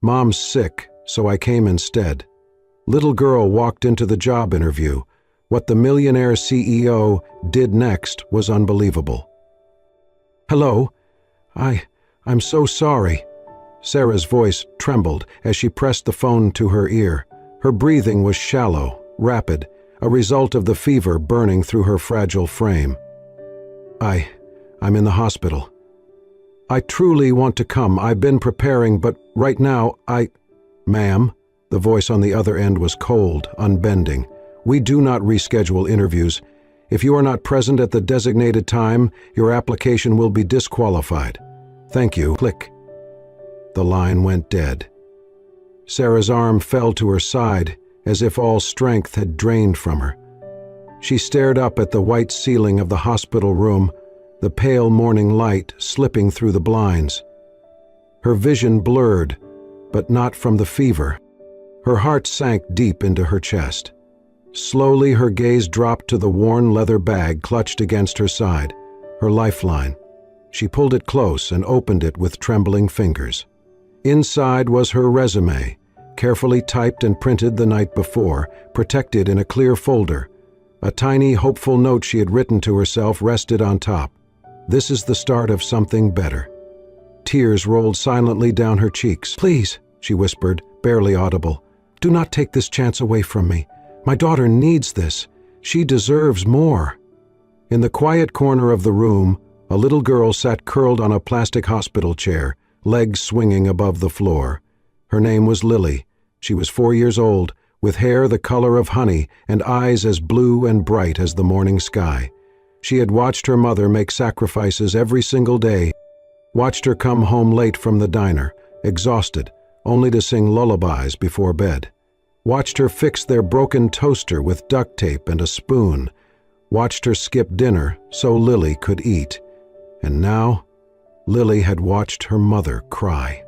Mom's sick, so I came instead. Little girl walked into the job interview. What the millionaire CEO did next was unbelievable. Hello? I'm so sorry. Sarah's voice trembled as she pressed the phone to her ear. Her breathing was shallow, rapid, a result of the fever burning through her fragile frame. I'm in the hospital. I truly want to come. I've been preparing, but right now Ma'am, the voice on the other end was cold, unbending. We do not reschedule interviews. If you are not present at the designated time, your application will be disqualified. Thank you. Click. The line went dead. Sarah's arm fell to her side, as if all strength had drained from her. She stared up at the white ceiling of the hospital room, the pale morning light slipping through the blinds. Her vision blurred, but not from the fever. Her heart sank deep into her chest. Slowly her gaze dropped to the worn leather bag clutched against her side, her lifeline. She pulled it close and opened it with trembling fingers. Inside was her resume, carefully typed and printed the night before, protected in a clear folder. A tiny, hopeful note she had written to herself rested on top. This is the start of something better. Tears rolled silently down her cheeks. Please, she whispered, barely audible, do not take this chance away from me. My daughter needs this. She deserves more. In the quiet corner of the room, a little girl sat curled on a plastic hospital chair, legs swinging above the floor. Her name was Lily. She was 4 years old, with hair the color of honey and eyes as blue and bright as the morning sky. She had watched her mother make sacrifices every single day, watched her come home late from the diner, exhausted, only to sing lullabies before bed. Watched her fix their broken toaster with duct tape and a spoon. Watched her skip dinner so Lily could eat. And now, Lily had watched her mother cry.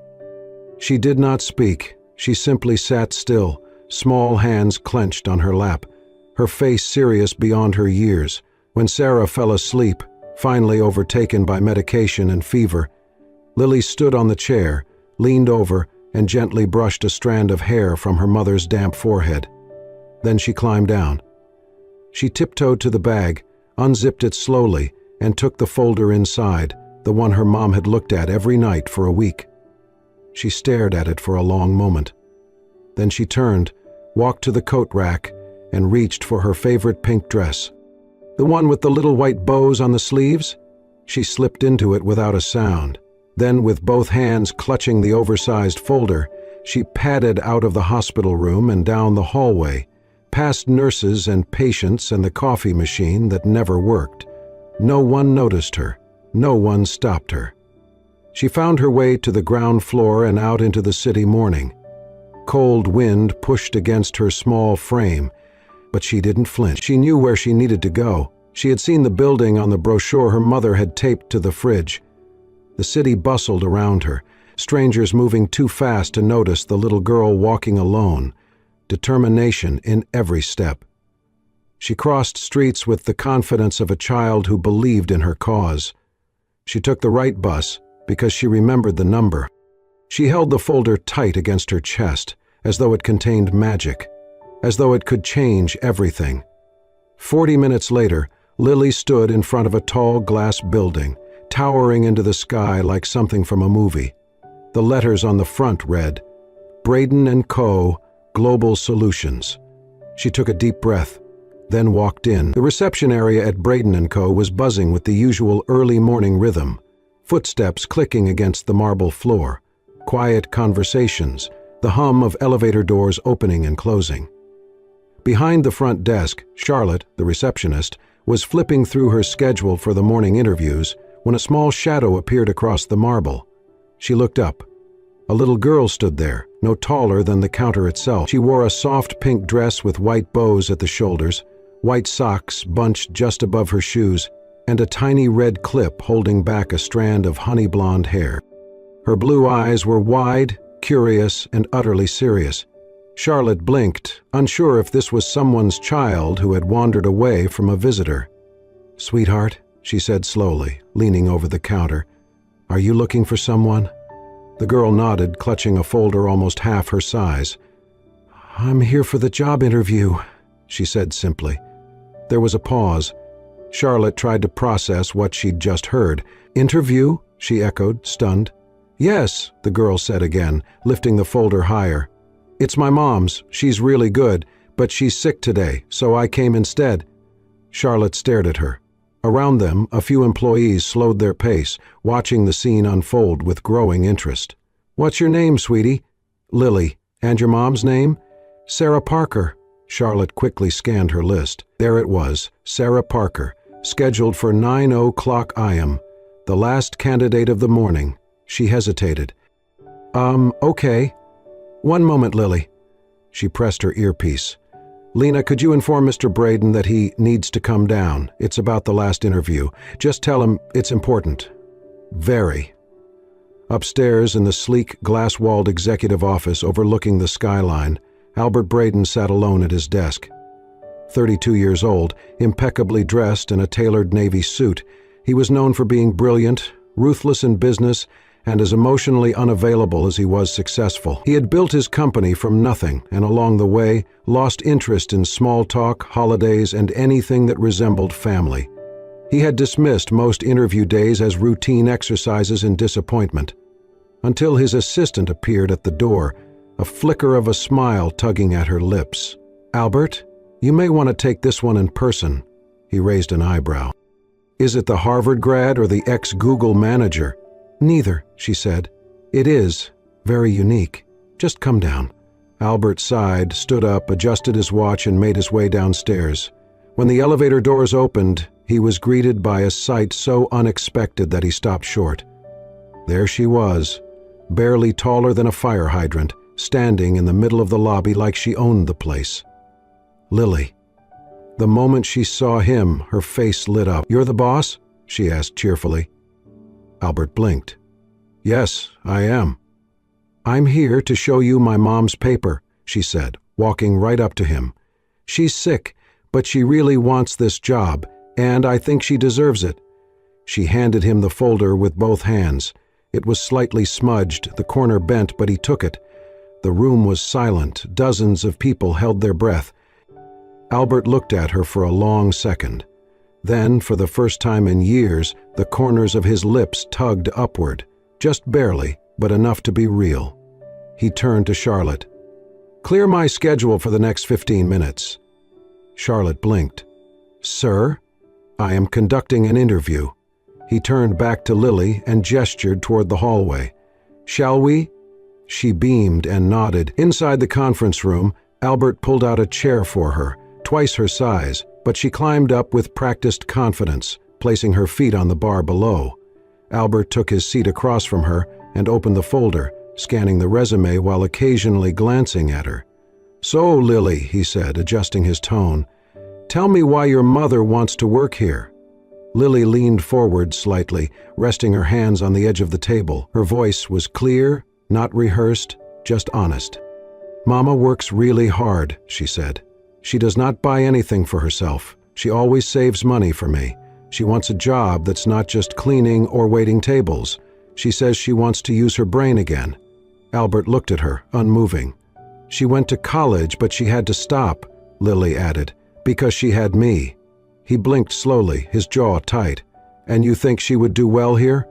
She did not speak. She simply sat still, small hands clenched on her lap, her face serious beyond her years. When Sarah fell asleep, finally overtaken by medication and fever, Lily stood on the chair, leaned over, and gently brushed a strand of hair from her mother's damp forehead. Then she climbed down. She tiptoed to the bag, unzipped it slowly, and took the folder inside, the one her mom had looked at every night for a week. She stared at it for a long moment. Then she turned, walked to the coat rack, and reached for her favorite pink dress. The one with the little white bows on the sleeves? She slipped into it without a sound. Then, with both hands clutching the oversized folder, she padded out of the hospital room and down the hallway, past nurses and patients and the coffee machine that never worked. No one noticed her. No one stopped her. She found her way to the ground floor and out into the city morning. Cold wind pushed against her small frame, but she didn't flinch. She knew where she needed to go. She had seen the building on the brochure her mother had taped to the fridge. The city bustled around her, strangers moving too fast to notice the little girl walking alone, determination in every step. She crossed streets with the confidence of a child who believed in her cause. She took the right bus because she remembered the number. She held the folder tight against her chest, as though it contained magic, as though it could change everything. 40 minutes later, Lily stood in front of a tall glass building, towering into the sky like something from a movie. The letters on the front read, Braden & Co. Global Solutions. She took a deep breath, then walked in. The reception area at Braden & Co. was buzzing with the usual early morning rhythm, footsteps clicking against the marble floor, quiet conversations, the hum of elevator doors opening and closing. Behind the front desk, Charlotte, the receptionist, was flipping through her schedule for the morning interviews when a small shadow appeared across the marble. She looked up. A little girl stood there, no taller than the counter itself. She wore a soft pink dress with white bows at the shoulders, white socks bunched just above her shoes, and a tiny red clip holding back a strand of honey blonde hair. Her blue eyes were wide, curious, and utterly serious. Charlotte blinked, unsure if this was someone's child who had wandered away from a visitor. "Sweetheart," she said slowly, leaning over the counter, "are you looking for someone?" The girl nodded, clutching a folder almost half her size. "I'm here for the job interview," she said simply. There was a pause. Charlotte tried to process what she'd just heard. "Interview?" she echoed, stunned. "Yes," the girl said again, lifting the folder higher. "It's my mom's. She's really good, but she's sick today, so I came instead." Charlotte stared at her. Around them, a few employees slowed their pace, watching the scene unfold with growing interest. "What's your name, sweetie?" "Lily. And your mom's name?" "Sarah Parker." Charlotte quickly scanned her list. There it was, Sarah Parker, scheduled for 9:00 a.m., the last candidate of the morning. She hesitated. Okay. One moment, Lily." She pressed her earpiece. "Lena, could you inform Mr. Braden that he needs to come down? It's about the last interview. Just tell him it's important." "Very." Upstairs in the sleek, glass-walled executive office overlooking the skyline, Albert Braden sat alone at his desk. 32 years old, impeccably dressed in a tailored navy suit, he was known for being brilliant, ruthless in business, and as emotionally unavailable as he was successful. He had built his company from nothing, and along the way, lost interest in small talk, holidays, and anything that resembled family. He had dismissed most interview days as routine exercises in disappointment, until his assistant appeared at the door, a flicker of a smile tugging at her lips. "Albert, you may want to take this one in person." He raised an eyebrow. "Is it the Harvard grad or the ex-Google manager?" "Neither," she said. "It is. Very unique. Just come down." Albert sighed, stood up, adjusted his watch, and made his way downstairs. When the elevator doors opened, he was greeted by a sight so unexpected that he stopped short. There she was, barely taller than a fire hydrant, standing in the middle of the lobby like she owned the place. Lily. The moment she saw him, her face lit up. "You're the boss?" she asked cheerfully. Albert blinked. "Yes, I am." "I'm here to show you my mom's paper," she said, walking right up to him. "She's sick, but she really wants this job, and I think she deserves it." She handed him the folder with both hands. It was slightly smudged, the corner bent, but he took it. The room was silent. Dozens of people held their breath. Albert looked at her for a long second. Then, for the first time in years, the corners of his lips tugged upward, just barely, but enough to be real. He turned to Charlotte. "Clear my schedule for the next 15 minutes." Charlotte blinked. "Sir, I am conducting an interview." He turned back to Lily and gestured toward the hallway. "Shall we?" She beamed and nodded. Inside the conference room, Albert pulled out a chair for her, twice her size, but she climbed up with practiced confidence, placing her feet on the bar below. Albert took his seat across from her and opened the folder, scanning the resume while occasionally glancing at her. "So, Lily," he said, adjusting his tone, "tell me why your mother wants to work here." Lily leaned forward slightly, resting her hands on the edge of the table. Her voice was clear, not rehearsed, just honest. "Mama works really hard," she said. "She does not buy anything for herself. She always saves money for me. She wants a job that's not just cleaning or waiting tables. She says she wants to use her brain again." Albert looked at her, unmoving. "She went to college, but she had to stop," Lily added, "because she had me." He blinked slowly, his jaw tight. "And you think she would do well here?"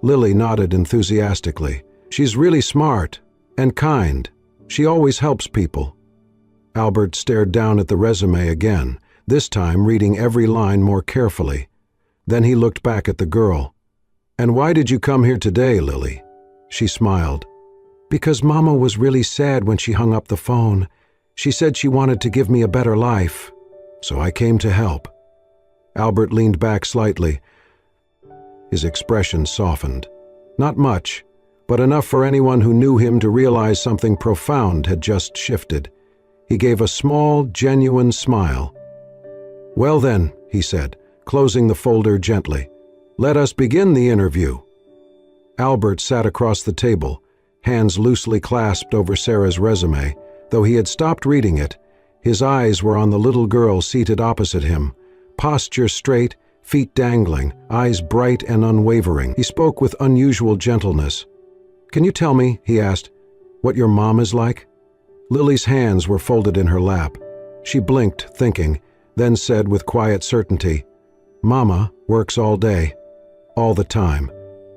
Lily nodded enthusiastically. "She's really smart and kind. She always helps people." Albert stared down at the resume again, this time reading every line more carefully. Then he looked back at the girl. "And why did you come here today, Lily?" She smiled. "Because Mama was really sad when she hung up the phone. She said she wanted to give me a better life. So I came to help." Albert leaned back slightly. His expression softened. Not much, but enough for anyone who knew him to realize something profound had just shifted. He gave a small, genuine smile. "Well then," he said, closing the folder gently, "let us begin the interview." Albert sat across the table, hands loosely clasped over Sarah's resume. Though he had stopped reading it, his eyes were on the little girl seated opposite him, posture straight, feet dangling, eyes bright and unwavering. He spoke with unusual gentleness. "Can you tell me," he asked, "what your mom is like?" Lily's hands were folded in her lap. She blinked, thinking, then said with quiet certainty, "Mama works all day. All the time."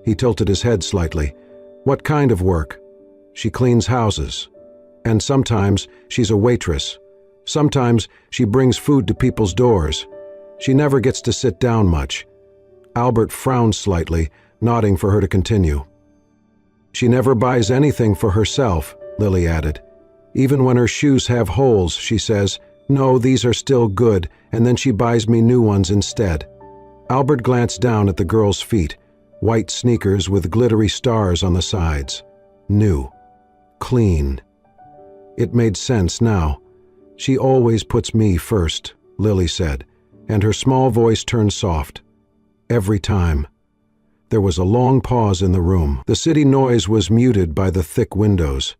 He tilted his head slightly. "What kind of work?" "She cleans houses. And sometimes she's a waitress. Sometimes she brings food to people's doors. She never gets to sit down much." Albert frowned slightly, nodding for her to continue. "She never buys anything for herself," Lily added. "Even when her shoes have holes, she says, 'No, these are still good,' and then she buys me new ones instead." Albert glanced down at the girl's feet, white sneakers with glittery stars on the sides. New. Clean. It made sense now. "She always puts me first," Lily said, and her small voice turned soft. "Every time." There was a long pause in the room. The city noise was muted by the thick windows.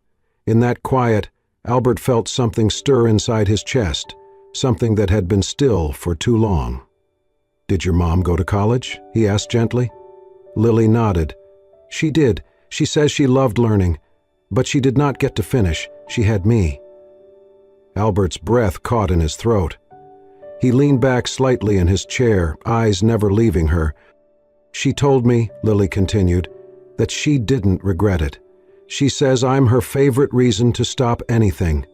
In that quiet, Albert felt something stir inside his chest, something that had been still for too long. "Did your mom go to college?" he asked gently. Lily nodded. "She did. She says she loved learning. But she did not get to finish. She had me." Albert's breath caught in his throat. He leaned back slightly in his chair, eyes never leaving her. "She told me," Lily continued, "that she didn't regret it. She says I'm her favorite reason to stop anything."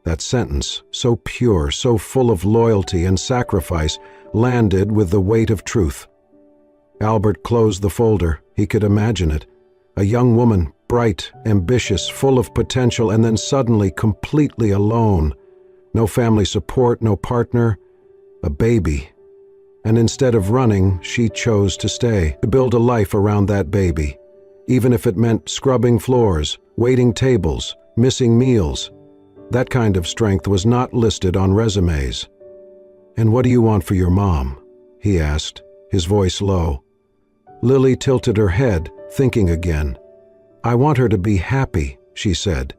That sentence, so pure, so full of loyalty and sacrifice, landed with the weight of truth. Albert closed the folder. He could imagine it. A young woman, bright, ambitious, full of potential, and then suddenly completely alone. No family support, no partner, a baby. And instead of running, she chose to stay, to build a life around that baby. Even if it meant scrubbing floors, waiting tables, missing meals. That kind of strength was not listed on resumes. "And what do you want for your mom?" he asked, his voice low. Lily tilted her head, thinking again. "I want her to be happy," she said.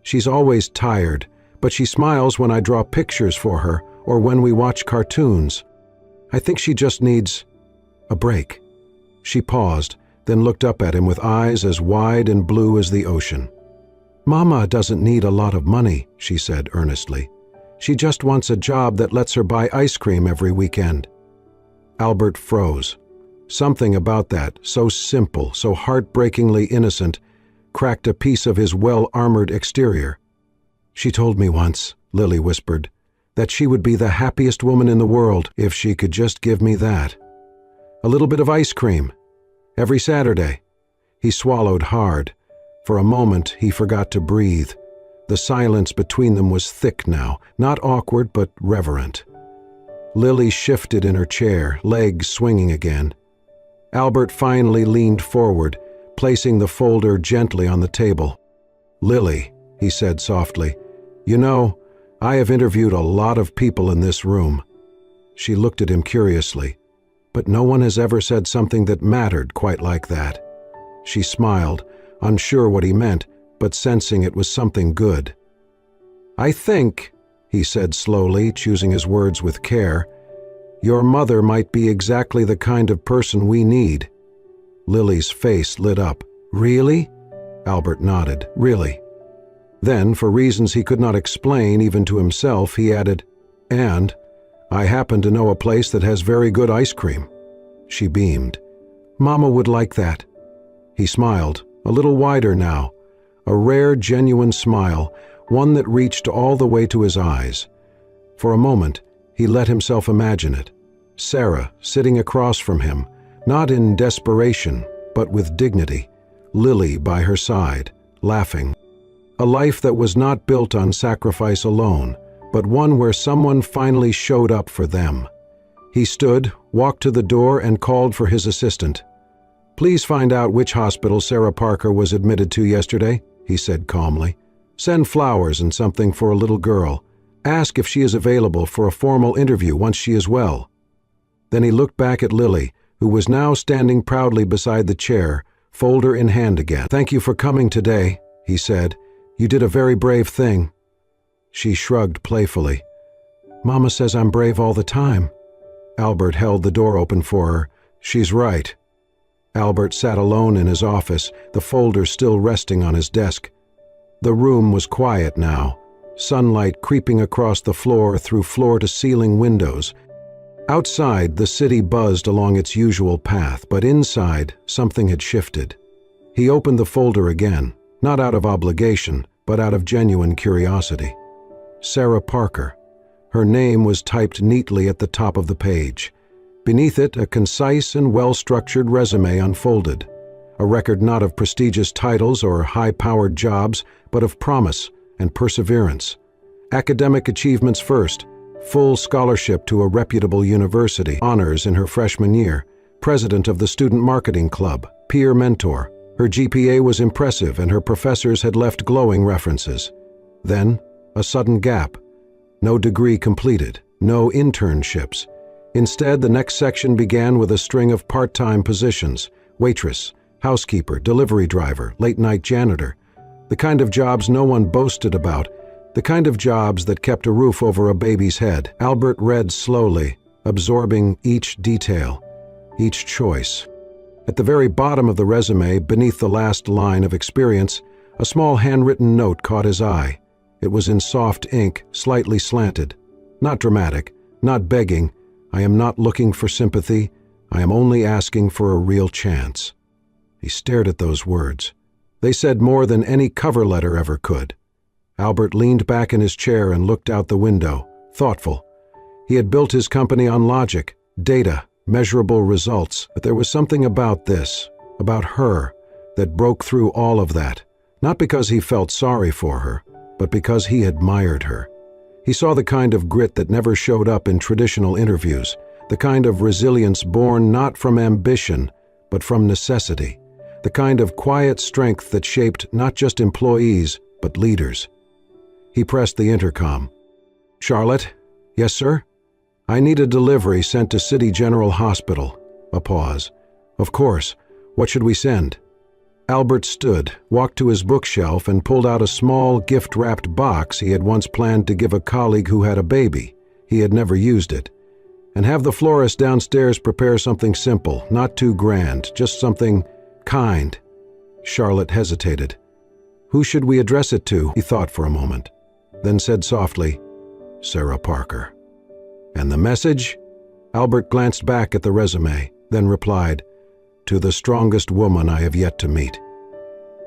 "She's always tired, but she smiles when I draw pictures for her or when we watch cartoons. I think she just needs a break." She paused, then looked up at him with eyes as wide and blue as the ocean. "Mama doesn't need a lot of money," she said earnestly. "She just wants a job that lets her buy ice cream every weekend." Albert froze. Something about that, so simple, so heartbreakingly innocent, cracked a piece of his well-armored exterior. "She told me once," Lily whispered, "that she would be the happiest woman in the world if she could just give me that. A little bit of ice cream. Every Saturday." He swallowed hard. For a moment, he forgot to breathe. The silence between them was thick now, not awkward but reverent. Lily shifted in her chair, legs swinging again. Albert finally leaned forward, placing the folder gently on the table. "Lily," he said softly, "you know, I have interviewed a lot of people in this room." She looked at him curiously. "But no one has ever said something that mattered quite like that." She smiled, unsure what he meant, but sensing it was something good. "I think," he said slowly, choosing his words with care, "your mother might be exactly the kind of person we need." Lily's face lit up. "Really?" Albert nodded. "Really." Then, for reasons he could not explain even to himself, he added, "And I happen to know a place that has very good ice cream." She beamed. "Mama would like that." He smiled, a little wider now, a rare, genuine smile, one that reached all the way to his eyes. For a moment, he let himself imagine it. Sarah sitting across from him, not in desperation, but with dignity. Lily by her side, laughing. A life that was not built on sacrifice alone, but one where someone finally showed up for them. He stood, walked to the door, and called for his assistant. "Please find out which hospital Sarah Parker was admitted to yesterday," he said calmly. "Send flowers and something for a little girl. Ask if she is available for a formal interview once she is well." Then he looked back at Lily, who was now standing proudly beside the chair, folder in hand again. "Thank you for coming today," he said. "You did a very brave thing." She shrugged playfully. "Mama says I'm brave all the time." Albert held the door open for her. "She's right." Albert sat alone in his office, the folder still resting on his desk. The room was quiet now, sunlight creeping across the floor through floor-to-ceiling windows. Outside, the city buzzed along its usual path, but inside, something had shifted. He opened the folder again, not out of obligation, but out of genuine curiosity. Sarah Parker. Her name was typed neatly at the top of the page. Beneath it, a concise and well-structured resume unfolded. A record not of prestigious titles or high-powered jobs, but of promise and perseverance. Academic achievements first, full scholarship to a reputable university, honors in her freshman year, president of the Student Marketing Club, peer mentor. Her GPA was impressive and her professors had left glowing references. Then, a sudden gap. No degree completed, no internships. Instead, the next section began with a string of part-time positions: waitress, housekeeper, delivery driver, late-night janitor. The kind of jobs no one boasted about, the kind of jobs that kept a roof over a baby's head. Albert read slowly, absorbing each detail, each choice. At the very bottom of the resume, beneath the last line of experience, a small handwritten note caught his eye. It was in soft ink, slightly slanted. Not dramatic, not begging. I am not looking for sympathy. I am only asking for a real chance. He stared at those words. They said more than any cover letter ever could. Albert leaned back in his chair and looked out the window, thoughtful. He had built his company on logic, data, measurable results, but there was something about this, about her, that broke through all of that, not because he felt sorry for her, but because he admired her. He saw the kind of grit that never showed up in traditional interviews, the kind of resilience born not from ambition, but from necessity, the kind of quiet strength that shaped not just employees, but leaders. He pressed the intercom. "Charlotte?" "Yes, sir?" "I need a delivery sent to City General Hospital." A pause. "Of course. What should we send?" Albert stood, walked to his bookshelf, and pulled out a small, gift-wrapped box he had once planned to give a colleague who had a baby. He had never used it. "And have the florist downstairs prepare something simple, not too grand, just something kind." Charlotte hesitated. "Who should we address it to?" He thought for a moment, then said softly, "Sarah Parker." "And the message?" Albert glanced back at the resume, then replied, "To the strongest woman I have yet to meet."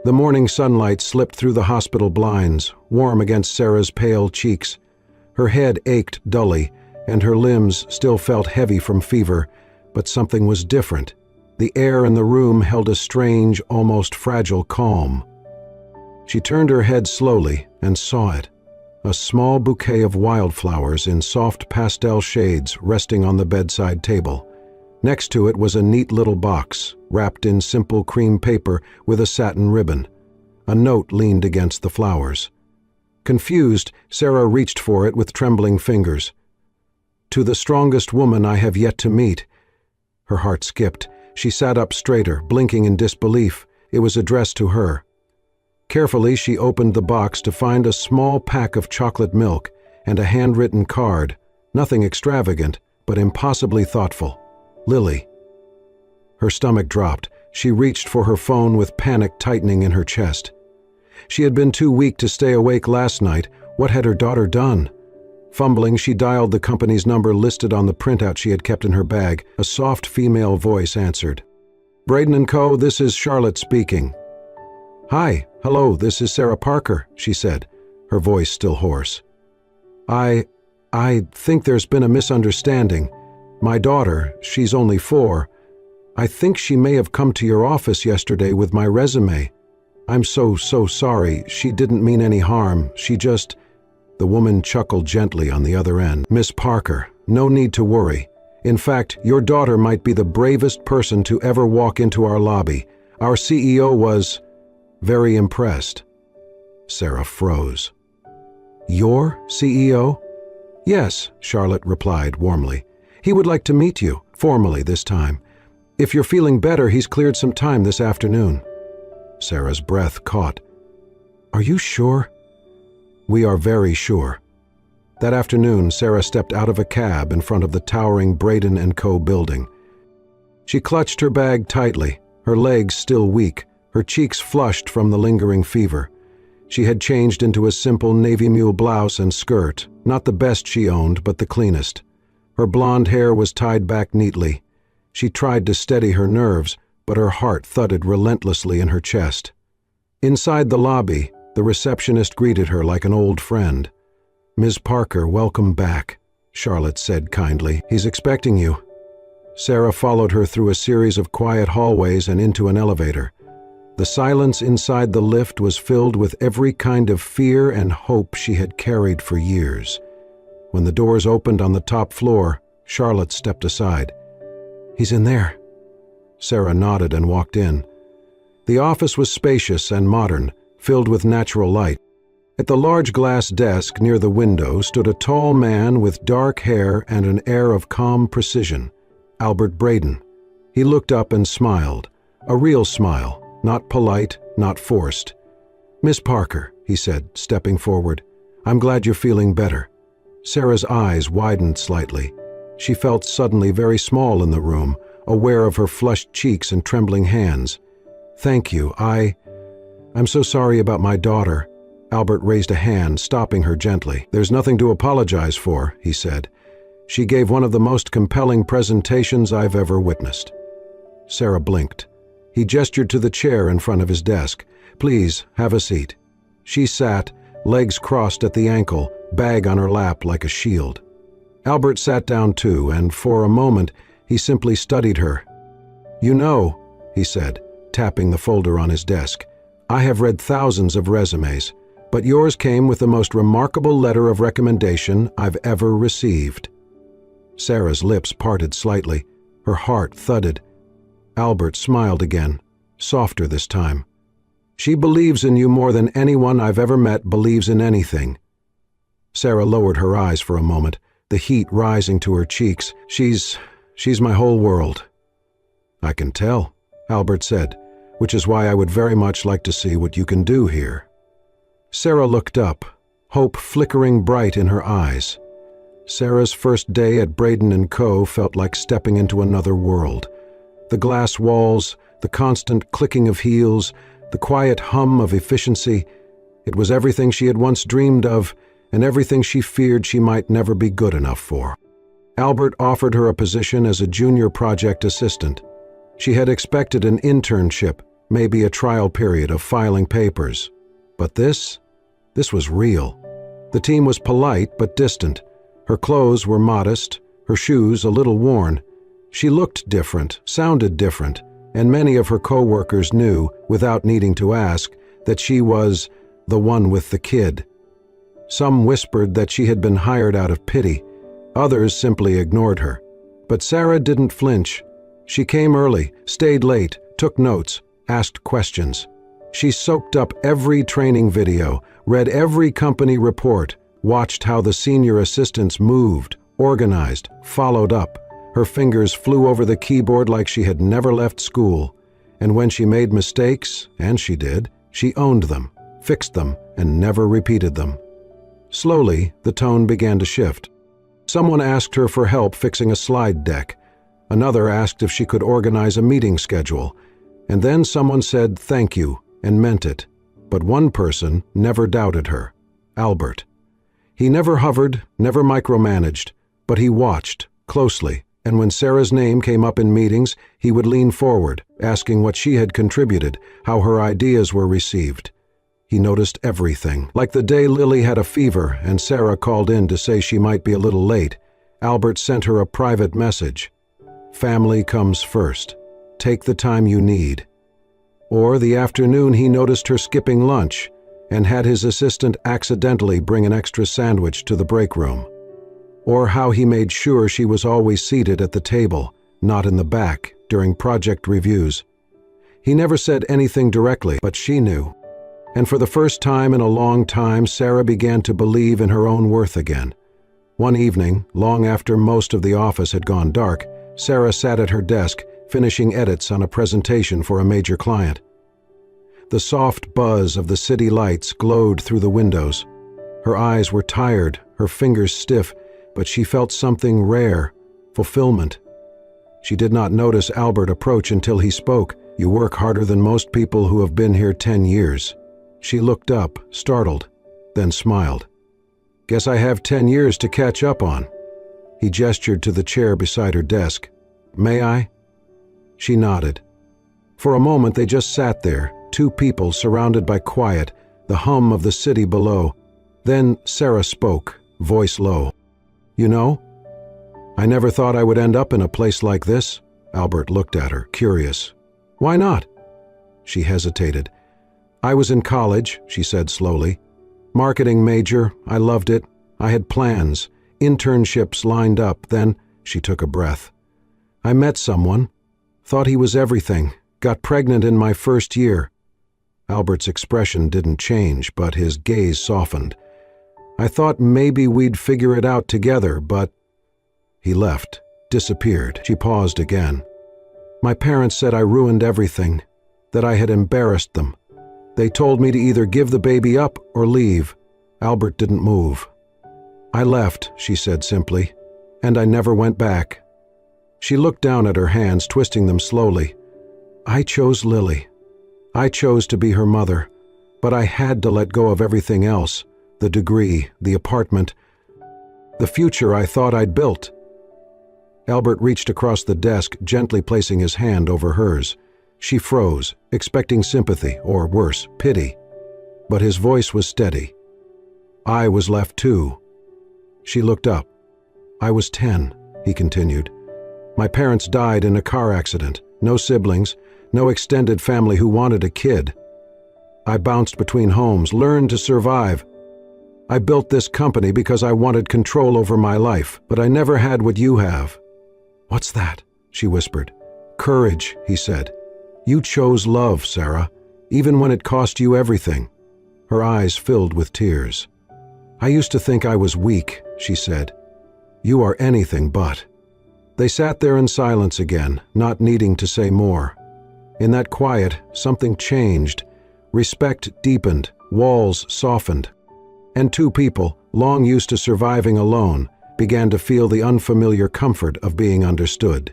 The morning sunlight slipped through the hospital blinds, warm against Sarah's pale cheeks. Her head ached dully, and her limbs still felt heavy from fever, but something was different. The air in the room held a strange, almost fragile calm. She turned her head slowly and saw it. A small bouquet of wildflowers in soft pastel shades resting on the bedside table. Next to it was a neat little box, wrapped in simple cream paper with a satin ribbon. A note leaned against the flowers. Confused, Sarah reached for it with trembling fingers. "To the strongest woman I have yet to meet." Her heart skipped. She sat up straighter, blinking in disbelief. It was addressed to her. Carefully, she opened the box to find a small pack of chocolate milk and a handwritten card, nothing extravagant, but impossibly thoughtful. "Lily." Her stomach dropped. She reached for her phone with panic tightening in her chest. She had been too weak to stay awake last night. What had her daughter done? Fumbling, she dialed the company's number listed on the printout she had kept in her bag. A soft female voice answered. "Braden & Co., this is Charlotte speaking." "Hi, hello, this is Sarah Parker," she said, her voice still hoarse. I think there's been a misunderstanding. My daughter, she's only 4. I think she may have come to your office yesterday with my resume. I'm so sorry. She didn't mean any harm. She just..." The woman chuckled gently on the other end. "Miss Parker, no need to worry. In fact, your daughter might be the bravest person to ever walk into our lobby. Our CEO was very impressed." Sarah froze. "Your CEO?" "Yes," Charlotte replied warmly. "He would like to meet you, formally this time. If you're feeling better, he's cleared some time this afternoon." Sarah's breath caught. "Are you sure?" "We are very sure." That afternoon, Sarah stepped out of a cab in front of the towering Braden & Co. building. She clutched her bag tightly, her legs still weak, her cheeks flushed from the lingering fever. She had changed into a simple navy mule blouse and skirt, not the best she owned, but the cleanest. Her blonde hair was tied back neatly. She tried to steady her nerves, but her heart thudded relentlessly in her chest. Inside the lobby, the receptionist greeted her like an old friend. "Ms. Parker, welcome back," Charlotte said kindly. "He's expecting you." Sarah followed her through a series of quiet hallways and into an elevator. The silence inside the lift was filled with every kind of fear and hope she had carried for years. When the doors opened on the top floor, Charlotte stepped aside. "He's in there." Sarah nodded and walked in. The office was spacious and modern, filled with natural light. At the large glass desk near the window stood a tall man with dark hair and an air of calm precision, Albert Braden. He looked up and smiled, a real smile, not polite, not forced. "Miss Parker," he said, stepping forward, "I'm glad you're feeling better." Sarah's eyes widened slightly. She felt suddenly very small in the room, aware of her flushed cheeks and trembling hands. "Thank you. I'm so sorry about my daughter." Albert raised a hand, stopping her gently. "There's nothing to apologize for," he said. "She gave one of the most compelling presentations I've ever witnessed." Sarah blinked. He gestured to the chair in front of his desk. "Please, have a seat." She sat, legs crossed at the ankle, bag on her lap like a shield. Albert sat down too, and for a moment he simply studied her. "You know," he said, tapping the folder on his desk, "I have read thousands of resumes, but yours came with the most remarkable letter of recommendation I've ever received." Sarah's lips parted slightly. Her heart thudded. Albert smiled again, softer this time. "She believes in you more than anyone I've ever met believes in anything." Sarah lowered her eyes for a moment, the heat rising to her cheeks. She's my whole world." "I can tell," Albert said, "which is why I would very much like to see what you can do here." Sarah looked up, hope flickering bright in her eyes. Sarah's first day at Braden & Co. felt like stepping into another world. The glass walls, the constant clicking of heels, the quiet hum of efficiency. It was everything she had once dreamed of, and everything she feared she might never be good enough for. Albert offered her a position as a junior project assistant. She had expected an internship, maybe a trial period of filing papers. But this was real. The team was polite but distant. Her clothes were modest, her shoes a little worn. She looked different, sounded different, and many of her co-workers knew, without needing to ask, that she was the one with the kid. Some whispered that she had been hired out of pity. Others simply ignored her. But Sarah didn't flinch. She came early, stayed late, took notes, asked questions. She soaked up every training video, read every company report, watched how the senior assistants moved, organized, followed up. Her fingers flew over the keyboard like she had never left school. And when she made mistakes, and she did, she owned them, fixed them, and never repeated them. Slowly, the tone began to shift. Someone asked her for help fixing a slide deck. Another asked if she could organize a meeting schedule. And then someone said thank you and meant it. But one person never doubted her, Albert. He never hovered, never micromanaged, but he watched closely. And when Sarah's name came up in meetings, he would lean forward, asking what she had contributed, how her ideas were received. He noticed everything. Like the day Lily had a fever and Sarah called in to say she might be a little late, Albert sent her a private message. "Family comes first. Take the time you need." Or the afternoon he noticed her skipping lunch and had his assistant accidentally bring an extra sandwich to the break room. Or how he made sure she was always seated at the table, not in the back, during project reviews. He never said anything directly, but she knew. And for the first time in a long time, Sarah began to believe in her own worth again. One evening, long after most of the office had gone dark, Sarah sat at her desk, finishing edits on a presentation for a major client. The soft buzz of the city lights glowed through the windows. Her eyes were tired, her fingers stiff, but she felt something rare, fulfillment. She did not notice Albert approach until he spoke, You work harder than most people who have been here 10 years. She looked up, startled, then smiled. Guess I have 10 years to catch up on. He gestured to the chair beside her desk. May I? She nodded. For a moment they just sat there, two people surrounded by quiet, the hum of the city below. Then Sarah spoke, voice low. You know, I never thought I would end up in a place like this. Albert looked at her, curious. Why not? She hesitated. I was in college, she said slowly. Marketing major, I loved it. I had plans, internships lined up. Then she took a breath. I met someone, thought he was everything, got pregnant in my first year. Albert's expression didn't change, but his gaze softened. I thought maybe we'd figure it out together, but... He left, disappeared. She paused again. My parents said I ruined everything, that I had embarrassed them. They told me to either give the baby up or leave. Albert didn't move. I left, she said simply, and I never went back. She looked down at her hands, twisting them slowly. I chose Lily. I chose to be her mother, but I had to let go of everything else, the degree, the apartment, the future I thought I'd built. Albert reached across the desk, gently placing his hand over hers. She froze, expecting sympathy, or worse, pity. But his voice was steady. I was left too. She looked up. I was 10, he continued. My parents died in a car accident. No siblings, no extended family who wanted a kid. I bounced between homes, learned to survive. I built this company because I wanted control over my life, but I never had what you have. What's that? She whispered. Courage, he said. You chose love, Sarah, even when it cost you everything. Her eyes filled with tears. I used to think I was weak, she said. You are anything but. They sat there in silence again, not needing to say more. In that quiet, something changed. Respect deepened, walls softened. And two people, long used to surviving alone, began to feel the unfamiliar comfort of being understood.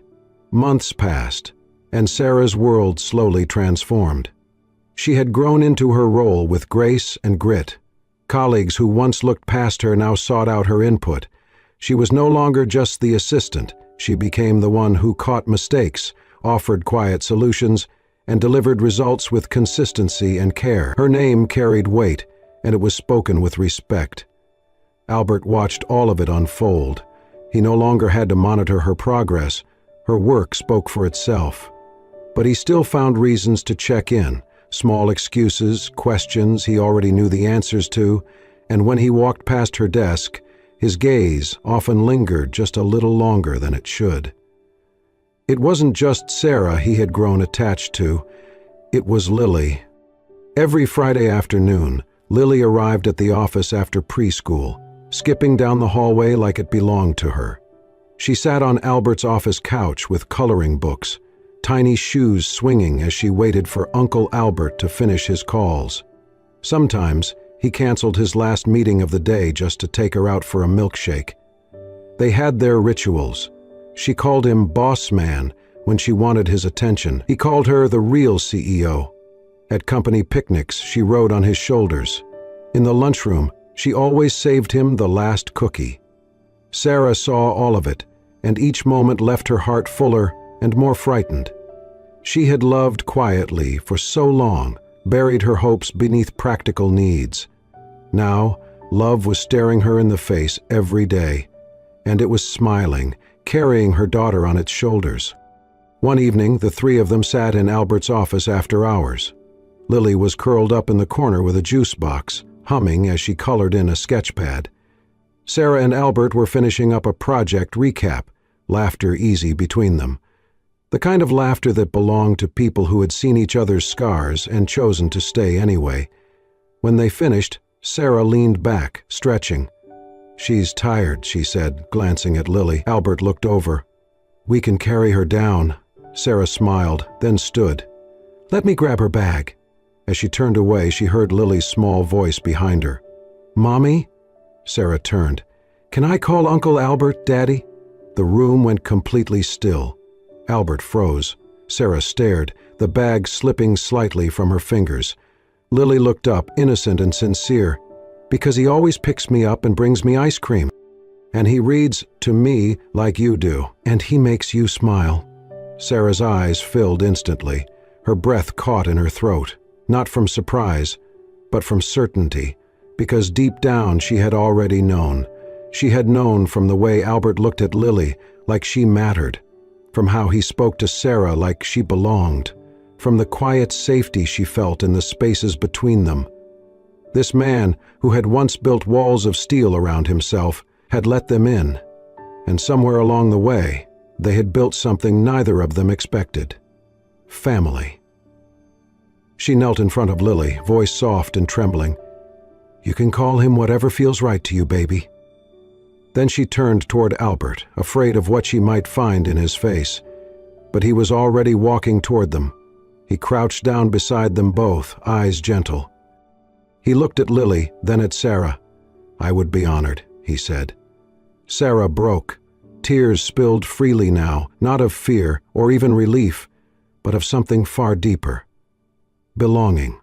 Months passed, and Sarah's world slowly transformed. She had grown into her role with grace and grit. Colleagues who once looked past her now sought out her input. She was no longer just the assistant. She became the one who caught mistakes, offered quiet solutions, and delivered results with consistency and care. Her name carried weight, and it was spoken with respect. Albert watched all of it unfold. He no longer had to monitor her progress. Her work spoke for itself. But he still found reasons to check in, small excuses, questions he already knew the answers to, and when he walked past her desk, his gaze often lingered just a little longer than it should. It wasn't just Sarah he had grown attached to, it was Lily. Every Friday afternoon, Lily arrived at the office after preschool, skipping down the hallway like it belonged to her. She sat on Albert's office couch with coloring books, tiny shoes swinging as she waited for Uncle Albert to finish his calls. Sometimes, he canceled his last meeting of the day just to take her out for a milkshake. They had their rituals. She called him boss man when she wanted his attention. He called her the real CEO. At company picnics, she rode on his shoulders. In the lunchroom, she always saved him the last cookie. Sarah saw all of it, and each moment left her heart fuller and more frightened. She had loved quietly for so long, buried her hopes beneath practical needs. Now, love was staring her in the face every day, and it was smiling, carrying her daughter on its shoulders. One evening, the three of them sat in Albert's office after hours. Lily was curled up in the corner with a juice box, humming as she colored in a sketch pad. Sarah and Albert were finishing up a project recap, laughter easy between them. The kind of laughter that belonged to people who had seen each other's scars and chosen to stay anyway. When they finished, Sarah leaned back, stretching. She's tired, she said, glancing at Lily. Albert looked over. We can carry her down. Sarah smiled, then stood. Let me grab her bag. As she turned away, she heard Lily's small voice behind her. Mommy? Sarah turned. Can I call Uncle Albert, Daddy? The room went completely still. Albert froze. Sarah stared, the bag slipping slightly from her fingers. Lily looked up, innocent and sincere. "Because he always picks me up and brings me ice cream. And he reads to me like you do. And he makes you smile." Sarah's eyes filled instantly. Her breath caught in her throat, not from surprise, but from certainty, because deep down she had already known. She had known from the way Albert looked at Lily like she mattered, from how he spoke to Sarah like she belonged, from the quiet safety she felt in the spaces between them. This man, who had once built walls of steel around himself, had let them in, and somewhere along the way, they had built something neither of them expected: family. She knelt in front of Lily, voice soft and trembling. "You can call him whatever feels right to you, baby." Then she turned toward Albert, afraid of what she might find in his face. But he was already walking toward them. He crouched down beside them both, eyes gentle. He looked at Lily, then at Sarah. "I would be honored," he said. Sarah broke. Tears spilled freely now, not of fear or even relief, but of something far deeper: belonging.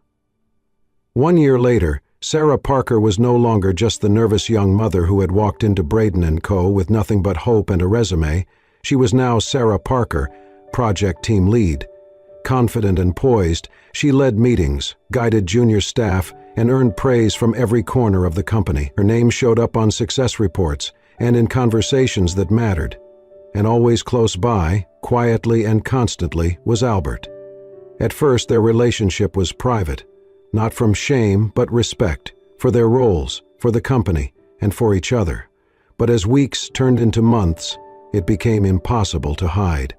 1 year later, Sarah Parker was no longer just the nervous young mother who had walked into Braden & Co. with nothing but hope and a resume. She was now Sarah Parker, project team lead. Confident and poised, she led meetings, guided junior staff, and earned praise from every corner of the company. Her name showed up on success reports and in conversations that mattered. And always close by, quietly and constantly, was Albert. At first, their relationship was private, not from shame but respect, for their roles, for the company, and for each other. But as weeks turned into months, it became impossible to hide.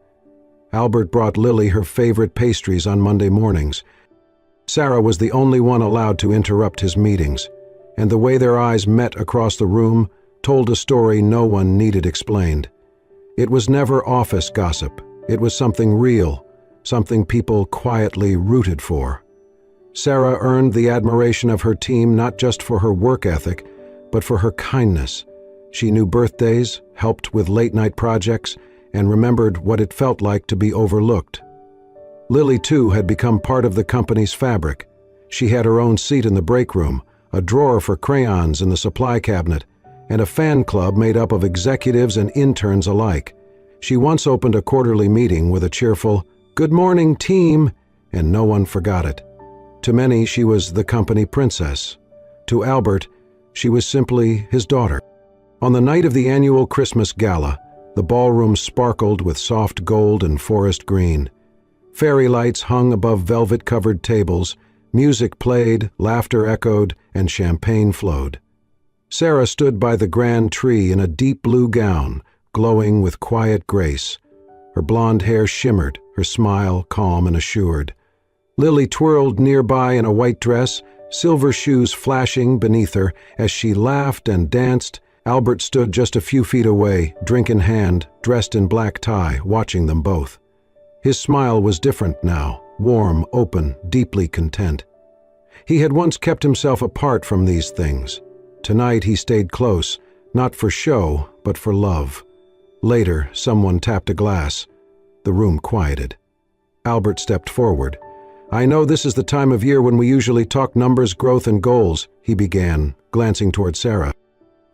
Albert brought Lily her favorite pastries on Monday mornings. Sarah was the only one allowed to interrupt his meetings, and the way their eyes met across the room told a story no one needed explained. It was never office gossip. It was something real, something people quietly rooted for. Sarah earned the admiration of her team not just for her work ethic, but for her kindness. She knew birthdays, helped with late-night projects, and remembered what it felt like to be overlooked. Lily, too, had become part of the company's fabric. She had her own seat in the break room, a drawer for crayons in the supply cabinet, and a fan club made up of executives and interns alike. She once opened a quarterly meeting with a cheerful, "Good morning, team," and no one forgot it. To many, she was the company princess. To Albert, she was simply his daughter. On the night of the annual Christmas gala, the ballroom sparkled with soft gold and forest green. Fairy lights hung above velvet-covered tables, music played, laughter echoed, and champagne flowed. Sarah stood by the grand tree in a deep blue gown, glowing with quiet grace. Her blonde hair shimmered, her smile calm and assured. Lily twirled nearby in a white dress, silver shoes flashing beneath her. As she laughed and danced, Albert stood just a few feet away, drink in hand, dressed in black tie, watching them both. His smile was different now, warm, open, deeply content. He had once kept himself apart from these things. Tonight he stayed close, not for show, but for love. Later, someone tapped a glass. The room quieted. Albert stepped forward. "I know this is the time of year when we usually talk numbers, growth, and goals," he began, glancing toward Sarah.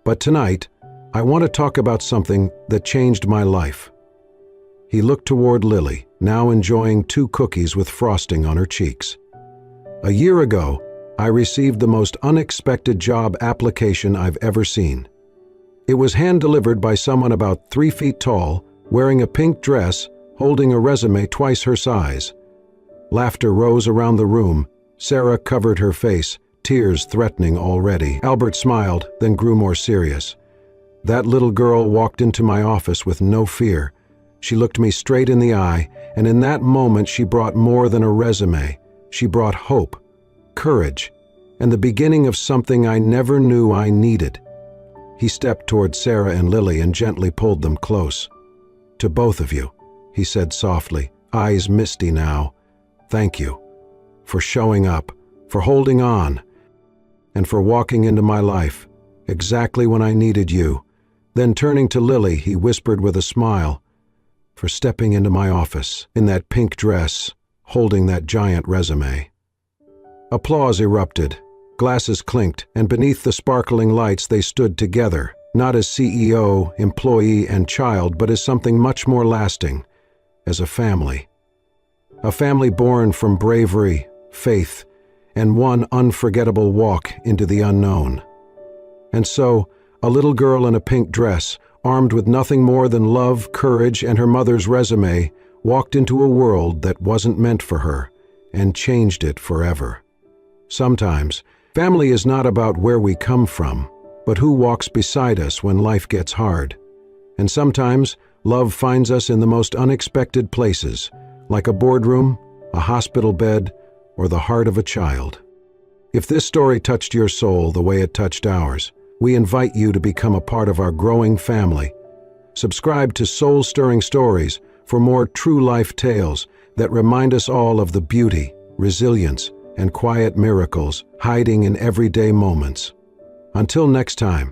"But tonight, I want to talk about something that changed my life." He looked toward Lily, now enjoying 2 cookies with frosting on her cheeks. "A year ago, I received the most unexpected job application I've ever seen. It was hand-delivered by someone about 3 feet tall, wearing a pink dress, holding a resume twice her size." Laughter rose around the room. Sarah covered her face, tears threatening already. Albert smiled, then grew more serious. "That little girl walked into my office with no fear. She looked me straight in the eye, and in that moment she brought more than a resume. She brought hope, courage, and the beginning of something I never knew I needed." He stepped toward Sarah and Lily and gently pulled them close. "To both of you," he said softly, eyes misty now, "thank you for showing up, for holding on, and for walking into my life exactly when I needed you." Then turning to Lily, he whispered with a smile, "For stepping into my office in that pink dress, holding that giant resume. Applause erupted, glasses clinked, and beneath the sparkling lights they stood together, not as CEO, employee, and child, but as something much more lasting, as a family. A family born from bravery, faith, and one unforgettable walk into the unknown. And so, a little girl in a pink dress, armed with nothing more than love, courage, and her mother's resume, walked into a world that wasn't meant for her, and changed it forever. Sometimes, family is not about where we come from, but who walks beside us when life gets hard. And sometimes, love finds us in the most unexpected places, like a boardroom, a hospital bed, or the heart of a child. If this story touched your soul the way it touched ours, we invite you to become a part of our growing family. Subscribe to Soul-Stirring Stories for more true life tales that remind us all of the beauty, resilience, and quiet miracles hiding in everyday moments. Until next time,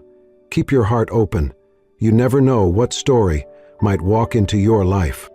keep your heart open. You never know what story might walk into your life.